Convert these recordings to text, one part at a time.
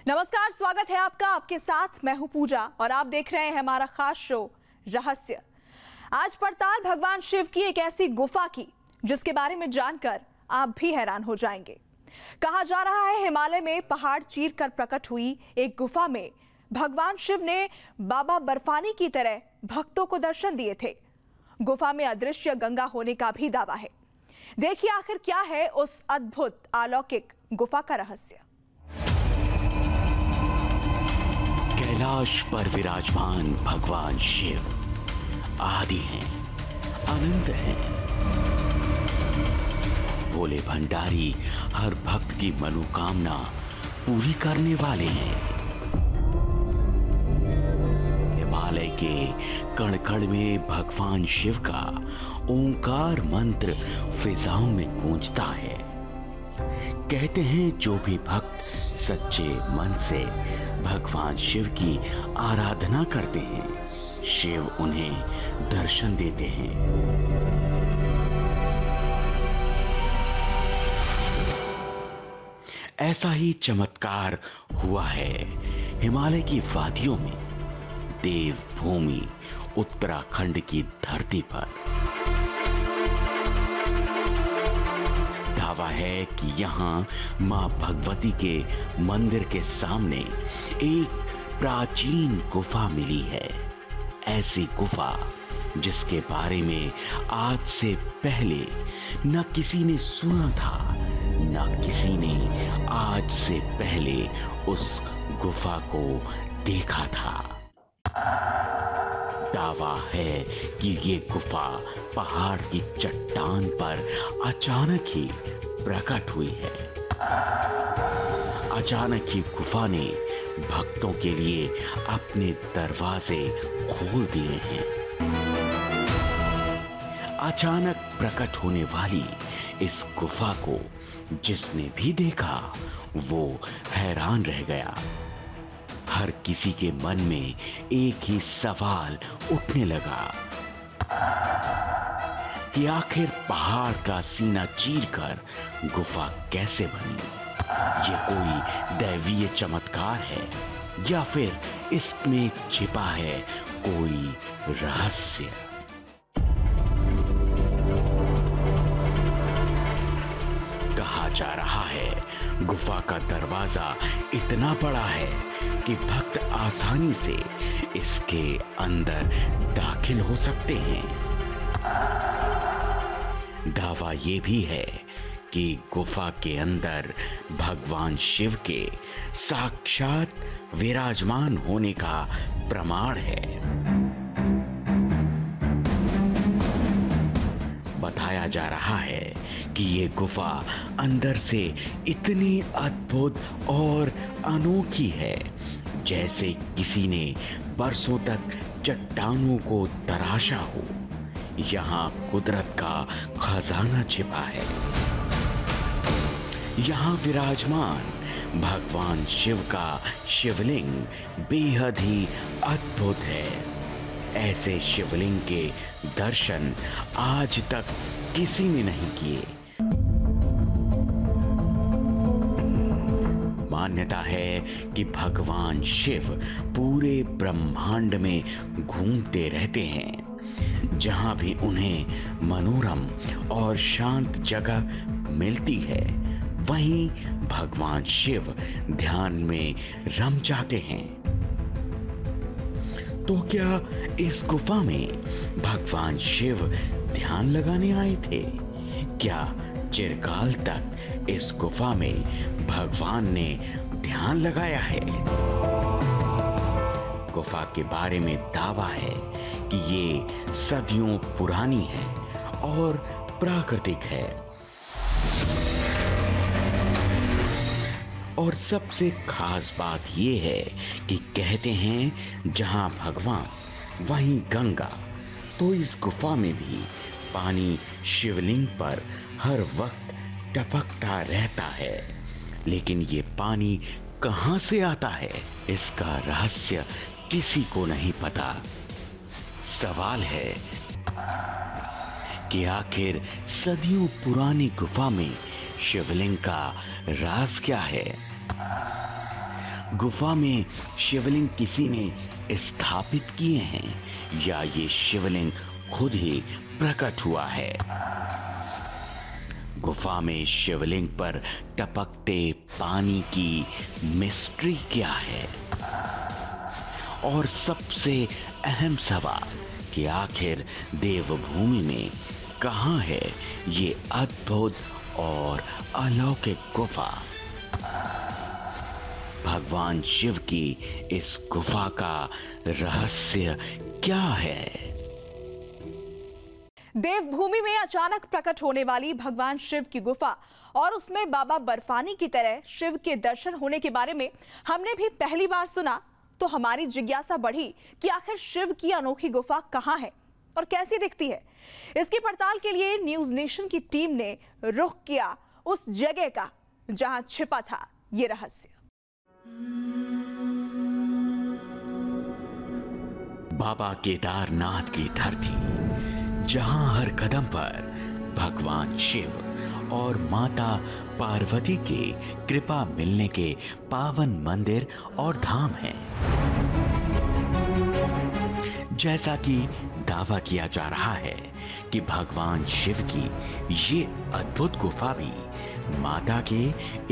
नमस्कार, स्वागत है आपका। आपके साथ मैं हूं पूजा और आप देख रहे हैं हमारा खास शो रहस्य। आज पड़ताल भगवान शिव की एक ऐसी गुफा की जिसके बारे में जानकर आप भी हैरान हो जाएंगे। कहा जा रहा है हिमालय में पहाड़ चीर कर प्रकट हुई एक गुफा में भगवान शिव ने बाबा बर्फानी की तरह भक्तों को दर्शन दिए थे। गुफा में अदृश्य गंगा होने का भी दावा है। देखिए आखिर क्या है उस अद्भुत अलौकिक गुफा का रहस्य। कैलाश पर विराजमान भगवान शिव आदि हैं, अनंत हैं। भोले भंडारी हर भक्त की मनोकामना पूरी करने वाले हैं। हिमालय के कण कण में भगवान शिव का ओंकार मंत्र फिजाओं में गूंजता है। कहते हैं जो भी भक्त सच्चे मन से भगवान शिव की आराधना करते हैं, शिव उन्हें दर्शन देते हैं। ऐसा ही चमत्कार हुआ है हिमालय की वादियों में, देवभूमि उत्तराखंड की धरती पर। दावा है कि यहाँ मां भगवती के मंदिर के सामने एक प्राचीन गुफा मिली है। ऐसी गुफा जिसके बारे में आज से पहले न किसी ने सुना था, न किसी ने आज से पहले उस गुफा को देखा था। दावा है कि ये गुफा पहाड़ की चट्टान पर अचानक ही प्रकट हुई है। अचानक ही गुफा ने भक्तों के लिए अपने दरवाजे खोल दिए हैं। अचानक प्रकट होने वाली इस गुफा को जिसने भी देखा वो हैरान रह गया। हर किसी के मन में एक ही सवाल उठने लगा कि आखिर पहाड़ का सीना चीरकर गुफा कैसे बनी? ये कोई दैवीय चमत्कार है या फिर इसमें छिपा है कोई रहस्य? कहा जा रहा है गुफा का दरवाजा इतना बड़ा है कि भक्त आसानी से इसके अंदर दाखिल हो सकते हैं। दावा ये भी है कि गुफा के अंदर भगवान शिव के साक्षात विराजमान होने का प्रमाण है। बताया जा रहा है कि ये गुफा अंदर से इतनी अद्भुत और अनोखी है जैसे किसी ने बरसों तक चट्टानों को तराशा हो। यहाँ कुदरत का खजाना छिपा है। यहाँ विराजमान भगवान शिव का शिवलिंग बेहद ही अद्भुत है। ऐसे शिवलिंग के दर्शन आज तक किसी ने नहीं किए। मान्यता है कि भगवान शिव पूरे ब्रह्मांड में घूमते रहते हैं। जहां भी उन्हें मनोरम और शांत जगह मिलती है वहीं भगवान शिव ध्यान में रम जाते हैं। तो क्या इस गुफा में भगवान शिव ध्यान लगाने आए थे? क्या चिरकाल तक इस गुफा में भगवान ने ध्यान लगाया है? गुफा के बारे में दावा है कि ये सदियों पुरानी है और प्राकृतिक है। और सबसे खास बात ये है कि कहते हैं जहां भगवान वहीं गंगा। तो इस गुफा में भी पानी शिवलिंग पर हर वक्त टपकता रहता है, लेकिन ये पानी कहां से आता है इसका रहस्य किसी को नहीं पता। सवाल है कि आखिर सदियों पुरानी गुफा में शिवलिंग का राज क्या है? गुफा में शिवलिंग किसी ने स्थापित किए हैं या ये शिवलिंग खुद ही प्रकट हुआ है? गुफा में शिवलिंग पर टपकते पानी की मिस्ट्री क्या है? और सबसे अहम सवाल कि आखिर देवभूमि में कहाँ है ये अद्भुत और अलौकिक गुफा? भगवान शिव की इस गुफा का रहस्य क्या है? देवभूमि में अचानक प्रकट होने वाली भगवान शिव की गुफा और उसमें बाबा बर्फानी की तरह शिव के दर्शन होने के बारे में हमने भी पहली बार सुना, तो हमारी जिज्ञासा बढ़ी कि आखिर शिव की अनोखी गुफा कहाँ है और कैसी दिखती है। इसकी पड़ताल के लिए न्यूज नेशन की टीम ने रुख किया उस जगह का जहां छिपा था ये रहस्य। बाबा केदारनाथ की धरती, जहां हर कदम पर भगवान शिव और माता पार्वती के कृपा मिलने के पावन मंदिर और धाम हैं। जैसा कि दावा किया जा रहा है कि भगवान शिव की ये अद्भुत गुफा भी माता के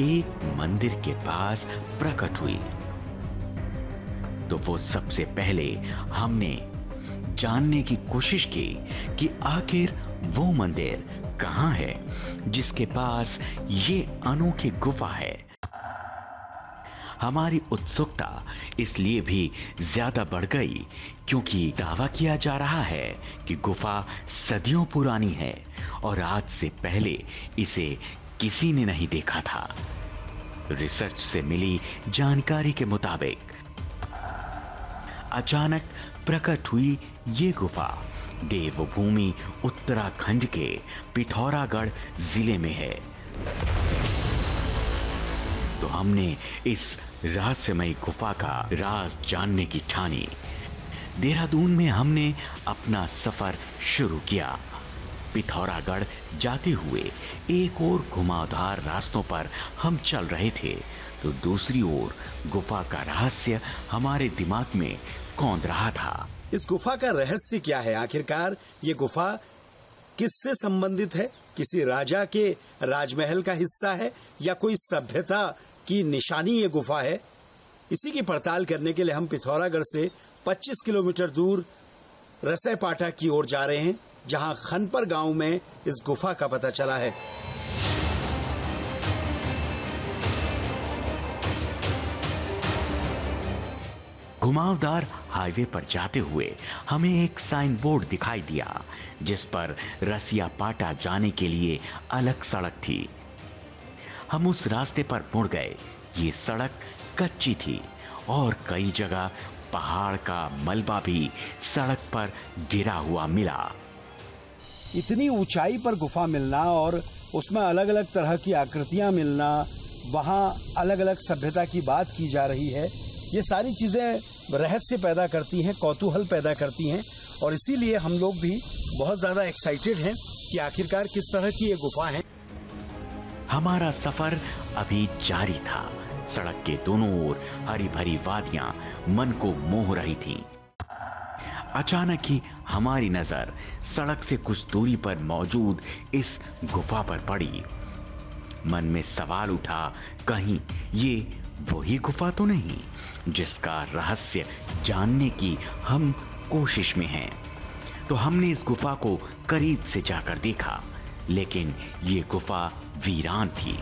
एक मंदिर के पास प्रकट हुई, तो वो सबसे पहले हमने जानने की कोशिश की कि आखिर वो मंदिर कहाँ है जिसके पास ये अनोखी गुफा है। हमारी उत्सुकता इसलिए भी ज्यादा बढ़ गई क्योंकि दावा किया जा रहा है कि गुफा सदियों पुरानी है और आज से पहले इसे किसी ने नहीं देखा था। रिसर्च से मिली जानकारी के मुताबिक अचानक प्रकट हुई ये गुफा देवभूमि उत्तराखंड के पिथौरागढ़ जिले में है। तो हमने इस रहस्यमयी गुफा का राज जानने की ठानी। देहरादून में हमने अपना सफर शुरू किया। पिथौरागढ़ जाते हुए एक और घुमावदार रास्तों पर हम चल रहे थे, तो दूसरी ओर गुफा का रहस्य हमारे दिमाग में कौंध रहा था। इस गुफा का रहस्य क्या है? आखिरकार ये गुफा किससे संबंधित है? किसी राजा के राजमहल का हिस्सा है या कोई सभ्यता की निशानी ये गुफा है? इसी की पड़ताल करने के लिए हम पिथौरागढ़ से 25 किलोमीटर दूर रसैपाटा की ओर जा रहे हैं, जहां खनपर गांव में इस गुफा का पता चला है। घुमावदार हाईवे पर जाते हुए हमें एक साइन बोर्ड दिखाई दिया जिस पर रसिया पाटा जाने के लिए अलग सड़क थी। हम उस रास्ते पर मुड़ गए। ये सड़क कच्ची थी और कई जगह पहाड़ का मलबा भी सड़क पर गिरा हुआ मिला। इतनी ऊंचाई पर गुफा मिलना और उसमें अलग अलग तरह की आकृतियां मिलना, वहां अलग अलग सभ्यता की बात की जा रही है, ये सारी चीजें रहस्य पैदा करती हैं, कौतूहल पैदा करती हैं। और इसीलिए हम लोग भी बहुत ज्यादा एक्साइटेड हैं कि आखिरकार किस तरह की ये गुफा है। हमारा सफर अभी जारी था। सड़क के दोनों ओर हरी भरी वादियां मन को मोह रही थीं। अचानक ही हमारी नजर सड़क से कुछ दूरी पर मौजूद इस गुफा पर पड़ी। मन में सवाल उठा, कहीं ये वही गुफा तो नहीं जिसका रहस्य जानने की हम कोशिश में हैं। तो हमने इस गुफा को करीब से जाकर देखा, लेकिन ये गुफा वीरान थी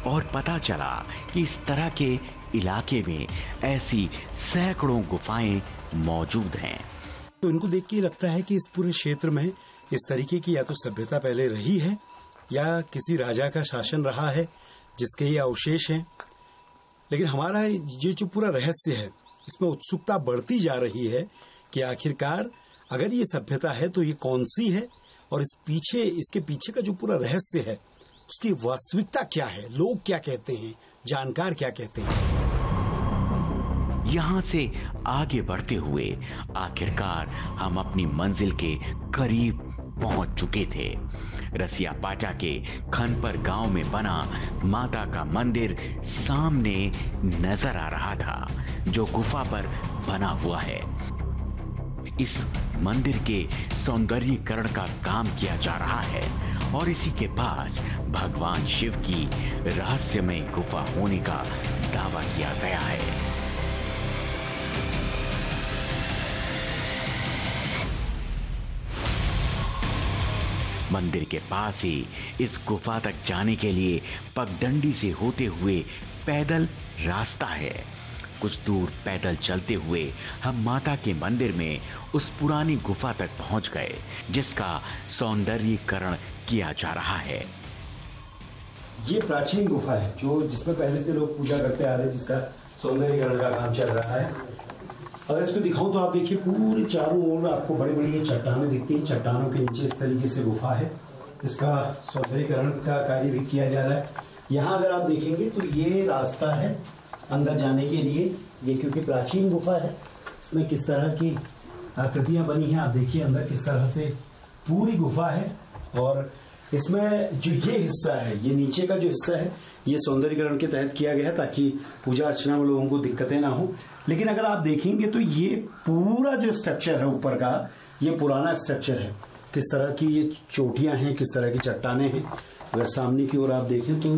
और पता चला कि इस तरह के इलाके में ऐसी सैकड़ों गुफाएं मौजूद हैं। तो इनको देख के लगता है कि इस पूरे क्षेत्र में इस तरीके की या तो सभ्यता पहले रही है या किसी राजा का शासन रहा है जिसके ये अवशेष हैं। लेकिन हमारा ये जो पूरा रहस्य है, इसमें उत्सुकता बढ़ती जा रही है कि आखिरकार अगर ये सभ्यता है तो ये कौन सी है और इसके पीछे का जो पूरा रहस्य है उसकी वास्तविकता क्या है, लोग क्या कहते हैं, जानकार क्या कहते हैं। यहाँ से आगे बढ़ते हुए आखिरकार हम अपनी मंजिल के करीब पहुंच चुके थे। रसिया पाचा के खनपर गांव में बना माता का मंदिर सामने नजर आ रहा था, जो गुफा पर बना हुआ है। इस मंदिर के सौंदर्यीकरण का काम किया जा रहा है और इसी के पास भगवान शिव की रहस्यमय गुफा होने का दावा किया गया है। मंदिर के पास ही इस गुफा तक जाने के लिए पगडंडी से होते हुए पैदल रास्ता है। कुछ दूर पैदल चलते हुए हम माता के मंदिर में उस पुरानी गुफा तक पहुंच गए, जिसका सौंदर्यीकरण किया जा रहा है। ये प्राचीन गुफा है जिसमें पहले से लोग पूजा करते आ रहे हैं, जिसका सौंदर्यीकरण का काम चल रहा है। अगर इसको दिखाऊं तो आप देखिए पूरी चारों ओर आपको बड़ी बड़ी ये चट्टानें दिखती हैं। चट्टानों के नीचे इस तरीके से गुफा है, इसका सौंदर्यीकरण का कार्य भी किया जा रहा है। यहाँ अगर आप देखेंगे तो ये रास्ता है अंदर जाने के लिए। ये क्योंकि प्राचीन गुफा है, इसमें किस तरह की आकृतियां बनी हैं आप देखिए अंदर किस तरह से पूरी गुफा है। और इसमें जो ये हिस्सा है, ये नीचे का जो हिस्सा है, ये सौंदर्यीकरण के तहत किया गया ताकि पूजा अर्चना में लोगों को दिक्कतें ना हो। लेकिन अगर आप देखेंगे तो ये पूरा जो स्ट्रक्चर है ऊपर का, ये पुराना स्ट्रक्चर है। किस तरह की ये चोटियां हैं, किस तरह की चट्टानें हैं। अगर सामने की ओर आप देखें तो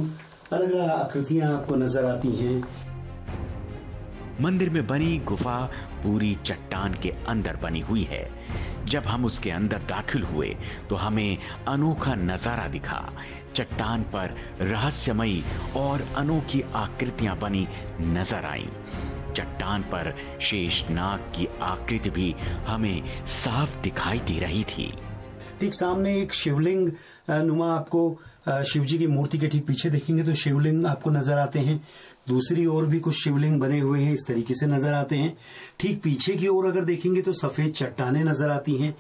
अलग अलग आकृतियां आपको नजर आती हैं। मंदिर में बनी गुफा पूरी चट्टान के अंदर बनी हुई है। जब हम उसके अंदर दाखिल हुए तो हमें अनोखा नजारा दिखा। चट्टान पर रहस्यमयी और अनोखी आकृतियां बनी नजर आईं। चट्टान पर शेषनाग की आकृति भी हमें साफ दिखाई दे रही थी। ठीक सामने एक शिवलिंग नुमा आपको शिव जी की मूर्ति के ठीक पीछे देखेंगे तो शिवलिंग आपको नजर आते हैं। दूसरी ओर भी कुछ शिवलिंग बने हुए हैं, इस तरीके से नजर आते हैं। ठीक पीछे की ओर अगर देखेंगे तो सफेद चट्टानें नजर आती हैं।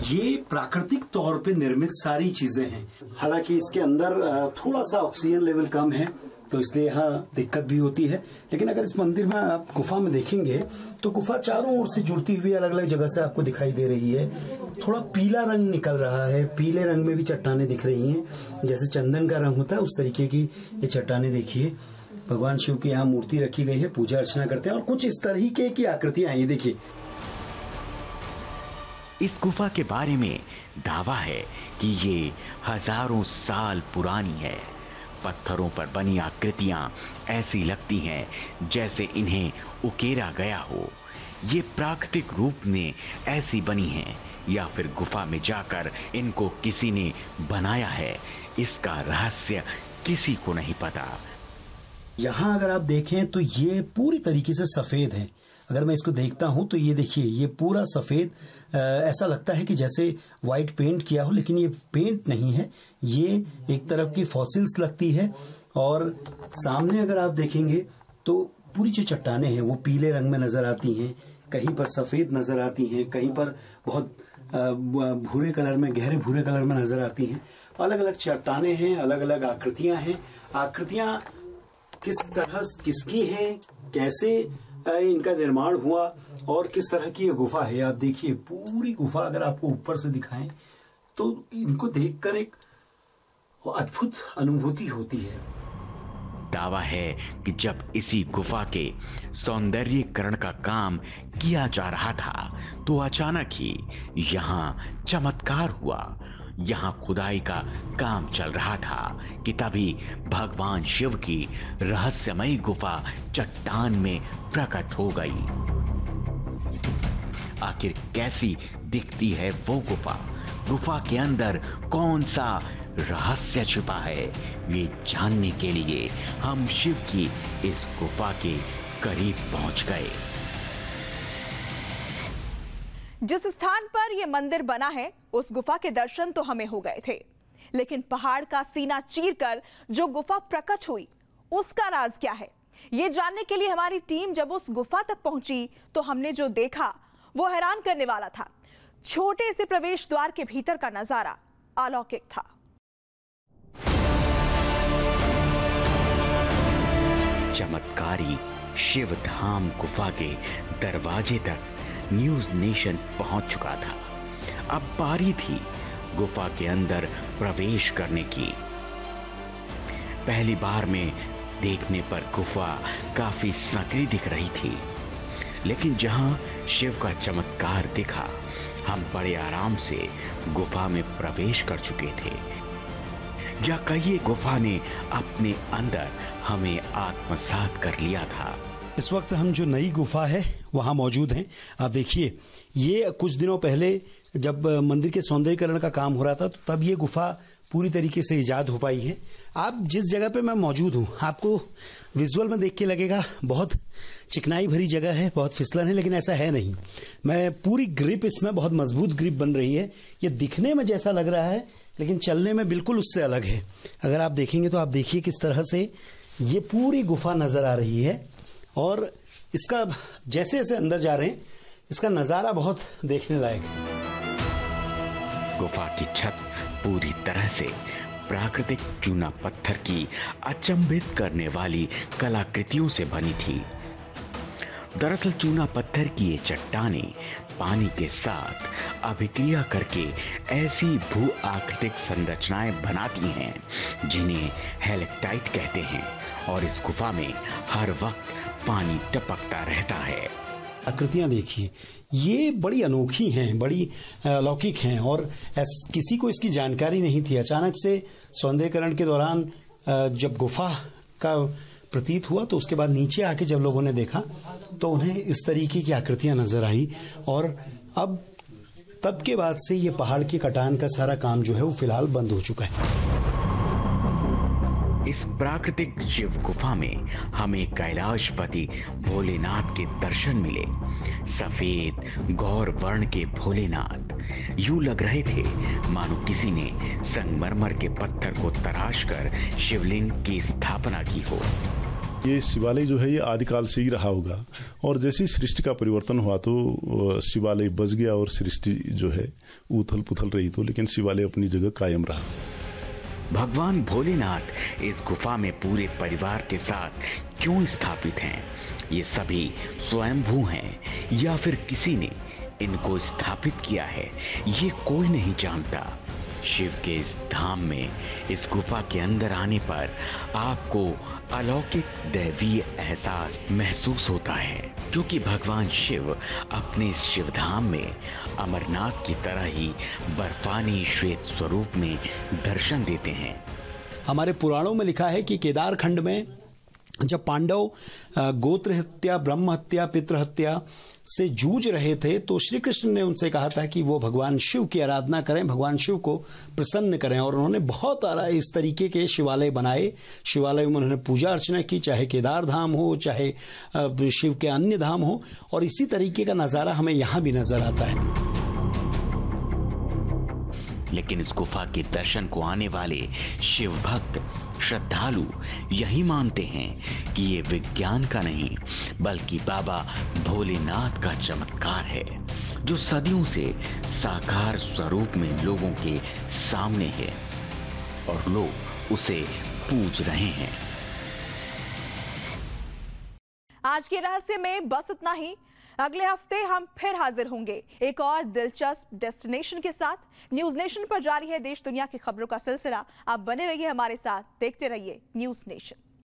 ये प्राकृतिक तौर पे निर्मित सारी चीजें हैं। हालांकि इसके अंदर थोड़ा सा ऑक्सीजन लेवल कम है, तो इसलिए यहाँ दिक्कत भी होती है। लेकिन अगर इस मंदिर में आप गुफा में देखेंगे तो गुफा चारों ओर से जुड़ती हुई अलग अलग जगह से आपको दिखाई दे रही है। थोड़ा पीला रंग निकल रहा है, पीले रंग में भी चट्टानें दिख रही हैं, जैसे चंदन का रंग होता है उस तरीके की ये चट्टानें देखिए। भगवान शिव की यहाँ मूर्ति रखी गई है, पूजा अर्चना करते हैं और कुछ इस तरीके की आकृतियां हैं। ये देखिए, इस गुफा के बारे में दावा है कि ये हजारों साल पुरानी है। पत्थरों पर बनी आकृतियां ऐसी लगती हैं जैसे इन्हें उकेरा गया हो। ये प्राकृतिक रूप में ऐसी बनी हैं या फिर गुफा में जाकर इनको किसी ने बनाया है, इसका रहस्य किसी को नहीं पता। यहाँ अगर आप देखें तो ये पूरी तरीके से सफेद है। अगर मैं इसको देखता हूं तो ये देखिए, ये पूरा सफेद, ऐसा लगता है कि जैसे व्हाइट पेंट किया हो, लेकिन ये पेंट नहीं है, ये एक तरफ की फॉसिल्स लगती है। और सामने अगर आप देखेंगे तो पूरी जो चट्टानें हैं वो पीले रंग में नजर आती हैं, कहीं पर सफेद नजर आती हैं, कहीं पर बहुत भूरे कलर में, गहरे भूरे कलर में नजर आती हैं। अलग अलग चट्टानें हैं, अलग अलग आकृतियां हैं। आकृतियां किस तरह किसकी है, कैसे इनका निर्माण हुआ और किस तरह की ये गुफा है, आप देखिए। पूरी गुफा अगर आपको ऊपर से दिखाएं तो इनको देखकर एक अद्भुत अनुभूति होती है। दावा है कि जब इसी गुफा के सौंदर्यीकरण का काम किया जा रहा था तो अचानक ही यहाँ चमत्कार हुआ। यहाँ खुदाई का काम चल रहा था कि तभी भगवान शिव की रहस्यमयी गुफा चट्टान में प्रकट हो गई। आखिर कैसी दिखती है वो गुफा? गुफा के अंदर कौन सा रहस्य छुपा है? ये जानने के लिए हम शिव की इस गुफा के करीब पहुंच गए। जिस स्थान पर यह मंदिर बना है उस गुफा के दर्शन तो हमें हो गए थे, लेकिन पहाड़ का सीना चीरकर जो गुफा प्रकट हुई उसका राज क्या है, ये जानने के लिए हमारी टीम जब उस गुफा तक पहुंची तो हमने जो देखा वो हैरान करने वाला था। छोटे से प्रवेश द्वार के भीतर का नजारा अलौकिक था। चमत्कारी शिव धाम गुफा के दरवाजे तक न्यूज नेशन पहुंच चुका था। अब बारी थी गुफा के अंदर प्रवेश करने की। पहली बार में देखने पर गुफा काफी संकरी दिख रही थी, लेकिन जहां शिव का चमत्कार दिखा, हम बड़े आराम से गुफा में प्रवेश कर चुके थे। या कहिए गुफा ने अपने अंदर हमें आत्मसात कर लिया था। इस वक्त हम जो नई गुफा है वहां मौजूद हैं। आप देखिए, ये कुछ दिनों पहले जब मंदिर के सौंदर्यीकरण का काम हो रहा था, तो तब ये गुफा पूरी तरीके से इजाद हो पाई है। आप जिस जगह पे मैं मौजूद हूँ, आपको विजुअल में देख के लगेगा बहुत चिकनाई भरी जगह है, बहुत फिसलन है, लेकिन ऐसा है नहीं। मैं पूरी ग्रिप इसमें बहुत मजबूत ग्रिप बन रही है। ये दिखने में जैसा लग रहा है, लेकिन चलने में बिल्कुल उससे अलग है। अगर आप देखेंगे तो आप देखिए किस तरह से ये पूरी गुफा नजर आ रही है, और इसका जैसे जैसे अंदर जा रहे हैं, इसका नजारा बहुत देखने लायक है। गुफा की छत पूरी तरह से प्राकृतिक चूना पत्थर की अचंभित करने वाली कलाकृतियों से बनी थी। दरअसल चूना पत्थर की ये चट्टानें पानी के साथ अभिक्रिया करके ऐसी भू आकृतिक संरचनाएं बनाती हैं जिन्हें हेलेक्टाइट कहते हैं, और इस गुफा में हर वक्त पानी टपकता रहता है। आकृतियां देखिए, ये बड़ी अनोखी हैं, बड़ी अलौकिक हैं, और किसी को इसकी जानकारी नहीं थी। अचानक से सौंदर्यीकरण के दौरान जब गुफा का प्रतीत हुआ, तो उसके बाद नीचे आके जब लोगों ने देखा तो उन्हें इस तरीके की आकृतियां नजर आई। और अब तब के बाद से ये पहाड़ की कटान का सारा काम जो है वो फिलहाल बंद हो चुका है। इस प्राकृतिक शिव गुफा में हमें कैलाशपति भोलेनाथ के दर्शन मिले। सफेद गौर वर्ण के भोलेनाथ यूं लग रहे थे मानो किसी ने संगमरमर के पत्थर को तराशकर शिवलिंग की स्थापना की हो। ये शिवालय जो है ये आदिकाल से ही रहा होगा, और जैसे ही सृष्टि का परिवर्तन हुआ तो शिवालय बच गया और सृष्टि जो है उथल पुथल रही, तो लेकिन शिवालय अपनी जगह कायम रहा। भगवान भोलेनाथ इस गुफा में पूरे परिवार के साथ क्यों स्थापित हैं? ये सभी स्वयंभू हैं या फिर किसी ने इनको स्थापित किया है, ये कोई नहीं जानता। शिव के इस धाम में, इस गुफा के अंदर आने पर आपको अलौकिक दैवीय एहसास महसूस होता है, क्योंकि भगवान शिव अपने इस शिव धाम में अमरनाथ की तरह ही बर्फानी श्वेत स्वरूप में दर्शन देते हैं। हमारे पुराणों में लिखा है कि केदार खंड में जब पांडव गोत्र हत्या, ब्रह्म हत्या, पितृ हत्या से जूझ रहे थे, तो श्री कृष्ण ने उनसे कहा था कि वो भगवान शिव की आराधना करें, भगवान शिव को प्रसन्न करें, और उन्होंने बहुत इस तरीके के शिवालय बनाए। शिवालय में उन्होंने पूजा अर्चना की, चाहे केदार धाम हो, चाहे शिव के अन्य धाम हो, और इसी तरीके का नजारा हमें यहां भी नजर आता है। लेकिन इस गुफा के दर्शन को आने वाले शिव भक्त श्रद्धालु यही मानते हैं कि ये विज्ञान का नहीं बल्कि बाबा भोलेनाथ का चमत्कार है, जो सदियों से साकार स्वरूप में लोगों के सामने है और लोग उसे पूज रहे हैं। आज के रहस्य में बस इतना ही। अगले हफ्ते हम फिर हाजिर होंगे एक और दिलचस्प डेस्टिनेशन के साथ। न्यूज नेशन पर जारी है देश दुनिया की खबरों का सिलसिला। आप बने रहिए हमारे साथ, देखते रहिए न्यूज नेशन।